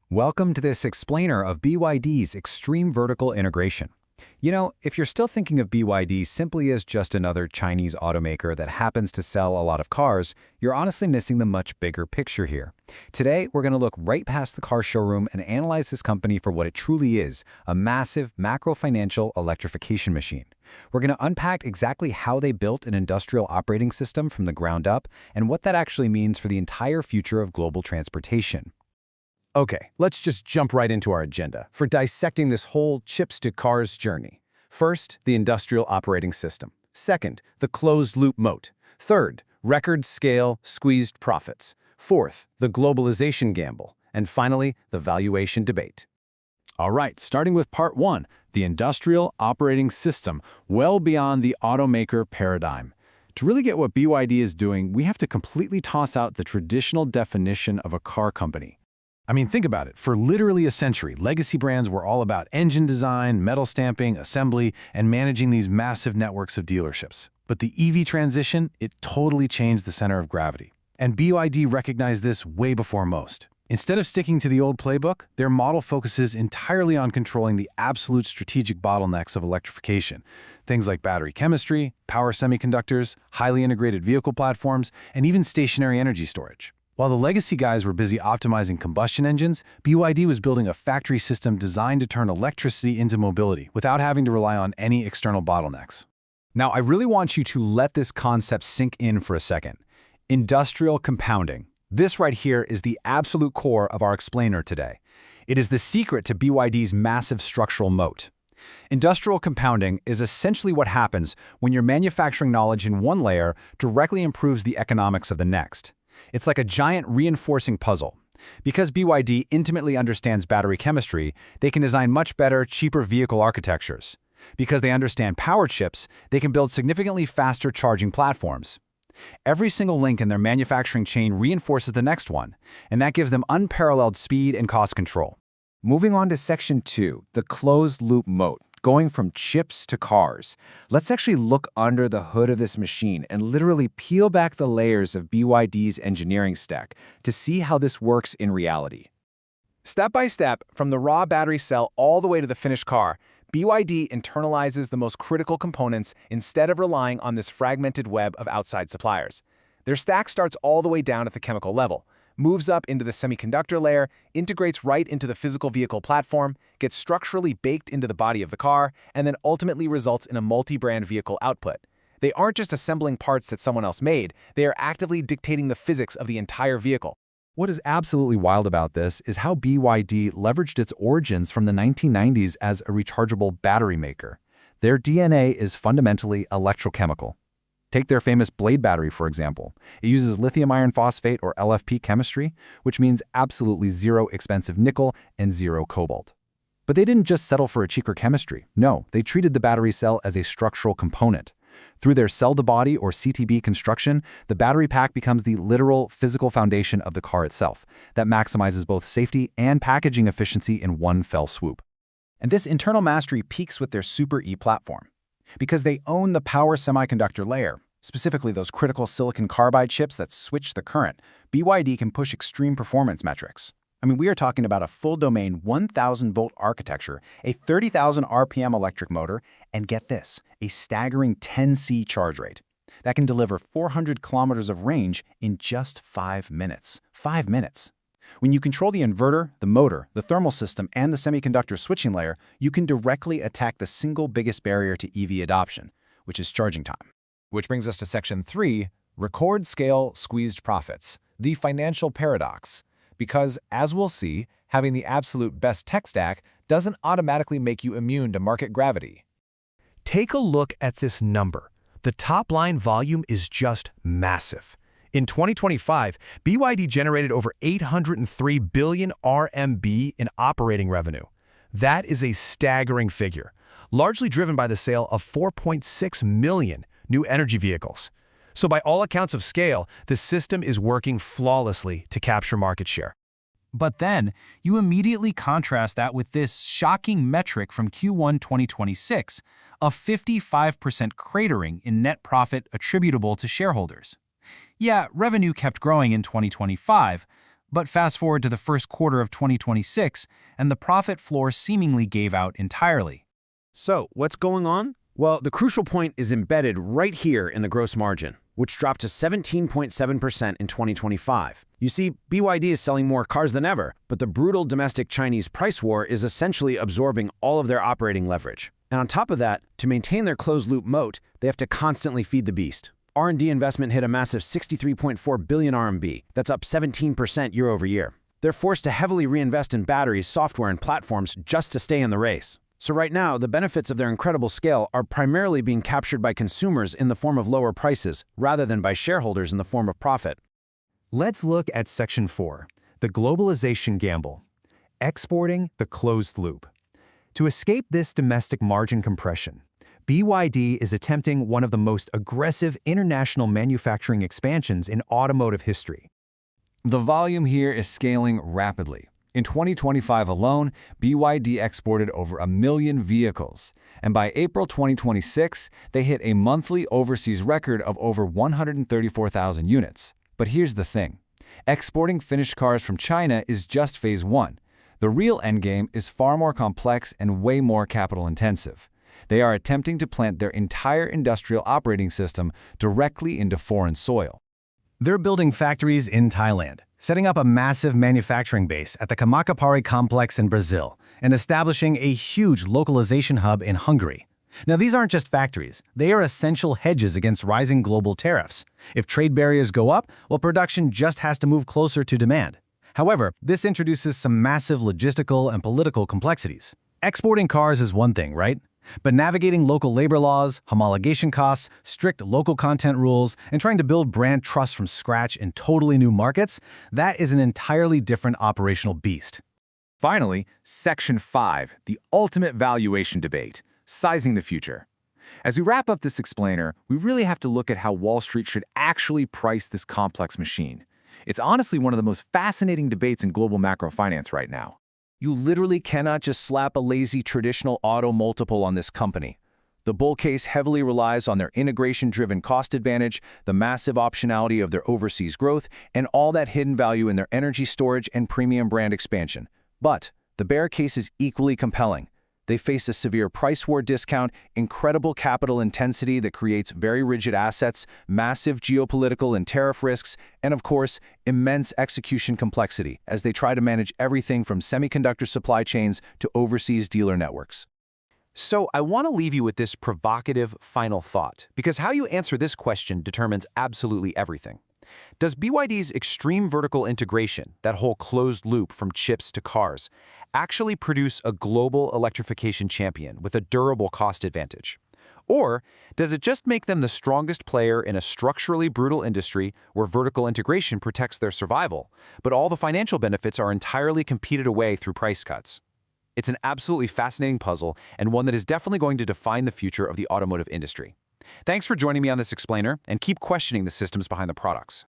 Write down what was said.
Welcome to this explainer of BYD's extreme vertical integration. If you're still thinking of BYD simply as just another Chinese automaker that happens to sell a lot of cars, you're honestly missing the much bigger picture here. Today, we're going to look right past the car showroom and analyze this company for what it truly is, a massive macro-financial electrification machine. We're going to unpack exactly how they built an industrial operating system from the ground up and what that actually means for the entire future of global transportation. Okay, let's just jump right into our agenda for dissecting this whole chips-to-cars journey. First, the industrial operating system. Second, the closed-loop moat. Third, record-scale, squeezed profits. Fourth, the globalization gamble. And finally, the valuation debate. All right, starting with part one, the industrial operating system, well beyond the automaker paradigm. To really get what BYD is doing, we have to completely toss out the traditional definition of a car company. I mean, think about it. For literally a century, legacy brands were all about engine design, metal stamping, assembly, and managing these massive networks of dealerships. But the EV transition, it totally changed the center of gravity. And BYD recognized this way before most. Instead of sticking to the old playbook, their model focuses entirely on controlling the absolute strategic bottlenecks of electrification. Things like battery chemistry, power semiconductors, highly integrated vehicle platforms, and even stationary energy storage. While the legacy guys were busy optimizing combustion engines, BYD was building a factory system designed to turn electricity into mobility without having to rely on any external bottlenecks. Now, I really want you to let this concept sink in for a second. Industrial compounding. This right here is the absolute core of our explainer today. It is the secret to BYD's massive structural moat. Industrial compounding is essentially what happens when your manufacturing knowledge in one layer directly improves the economics of the next. It's like a giant reinforcing puzzle. Because BYD intimately understands battery chemistry, they can design much better, cheaper vehicle architectures. Because they understand power chips, they can build significantly faster charging platforms. Every single link in their manufacturing chain reinforces the next one, and that gives them unparalleled speed and cost control. Moving on to Section 2, the closed-loop moat. Going from chips to cars, let's actually look under the hood of this machine and literally peel back the layers of BYD's engineering stack to see how this works in reality. Step by step, from the raw battery cell all the way to the finished car, BYD internalizes the most critical components instead of relying on this fragmented web of outside suppliers. Their stack starts all the way down at the chemical level, moves up into the semiconductor layer, integrates right into the physical vehicle platform, gets structurally baked into the body of the car, and then ultimately results in a multi-brand vehicle output. They aren't just assembling parts that someone else made, they are actively dictating the physics of the entire vehicle. What is absolutely wild about this is how BYD leveraged its origins from the 1990s as a rechargeable battery maker. Their DNA is fundamentally electrochemical. Take their famous Blade battery, for example. It uses lithium iron phosphate, or LFP chemistry, which means absolutely zero expensive nickel and zero cobalt. But they didn't just settle for a cheaper chemistry. No, they treated the battery cell as a structural component. Through their cell-to-body, or CTB construction, the battery pack becomes the literal physical foundation of the car itself that maximizes both safety and packaging efficiency in one fell swoop. And this internal mastery peaks with their Super E platform. Because they own the power semiconductor layer, specifically those critical silicon carbide chips that switch the current, BYD can push extreme performance metrics. I mean, we are talking about a full-domain 1,000-volt architecture, a 30,000 RPM electric motor, and get this, a staggering 10C charge rate that can deliver 400 kilometers of range in just 5 minutes. 5 minutes. When you control the inverter, the motor, the thermal system, and the semiconductor switching layer, you can directly attack the single biggest barrier to EV adoption, which is charging time. Which brings us to Section 3, record-scale squeezed profits, the financial paradox. Because, as we'll see, having the absolute best tech stack doesn't automatically make you immune to market gravity. Take a look at this number. The top-line volume is just massive. In 2025, BYD generated over 803 billion RMB in operating revenue. That is a staggering figure, largely driven by the sale of 4.6 million new energy vehicles. So by all accounts of scale, the system is working flawlessly to capture market share. But then, you immediately contrast that with this shocking metric from Q1 2026, a 55% cratering in net profit attributable to shareholders. Yeah, revenue kept growing in 2025, But fast forward to the first quarter of 2026, and the profit floor seemingly gave out entirely. So, what's going on? Well, the crucial point is embedded right here in the gross margin, which dropped to 17.7% in 2025. You see, BYD is selling more cars than ever, but the brutal domestic Chinese price war is essentially absorbing all of their operating leverage. And on top of that, to maintain their closed-loop moat, they have to constantly feed the beast. R&D investment hit a massive 63.4 billion RMB. That's up 17% year over year. They're forced to heavily reinvest in batteries, software, and platforms just to stay in the race. So right now, the benefits of their incredible scale are primarily being captured by consumers in the form of lower prices, rather than by shareholders in the form of profit. Let's look at Section 4, the globalization gamble. Exporting the closed loop. To escape this domestic margin compression, BYD is attempting one of the most aggressive international manufacturing expansions in automotive history. The volume here is scaling rapidly. In 2025 alone, BYD exported over 1 million vehicles, and by April 2026, they hit a monthly overseas record of over 134,000 units. But here's the thing. Exporting finished cars from China is just phase one. The real endgame is far more complex and way more capital-intensive. They are attempting to plant their entire industrial operating system directly into foreign soil. They're building factories in Thailand, setting up a massive manufacturing base at the Kamakapari complex in Brazil, and establishing a huge localization hub in Hungary. Now, these aren't just factories. They are essential hedges against rising global tariffs. If trade barriers go up, well, production just has to move closer to demand. However, this introduces some massive logistical and political complexities. Exporting cars is one thing, right? But navigating local labor laws, homologation costs, strict local content rules, and trying to build brand trust from scratch in totally new markets, that is an entirely different operational beast. Finally, Section 5, the ultimate valuation debate, sizing the future. As we wrap up this explainer, we really have to look at how Wall Street should actually price this complex machine. It's honestly one of the most fascinating debates in global macro finance right now. You literally cannot just slap a lazy traditional auto multiple on this company. The bull case heavily relies on their integration-driven cost advantage, the massive optionality of their overseas growth, and all that hidden value in their energy storage and premium brand expansion. But the bear case is equally compelling. They face a severe price war discount, incredible capital intensity that creates very rigid assets, massive geopolitical and tariff risks, and of course, immense execution complexity as they try to manage everything from semiconductor supply chains to overseas dealer networks. So I want to leave you with this provocative final thought, because how you answer this question determines absolutely everything. Does BYD's extreme vertical integration, that whole closed loop from chips to cars, actually produce a global electrification champion with a durable cost advantage? Or does it just make them the strongest player in a structurally brutal industry where vertical integration protects their survival, but all the financial benefits are entirely competed away through price cuts? It's an absolutely fascinating puzzle, and one that is definitely going to define the future of the automotive industry. Thanks for joining me on this explainer, and keep questioning the systems behind the products.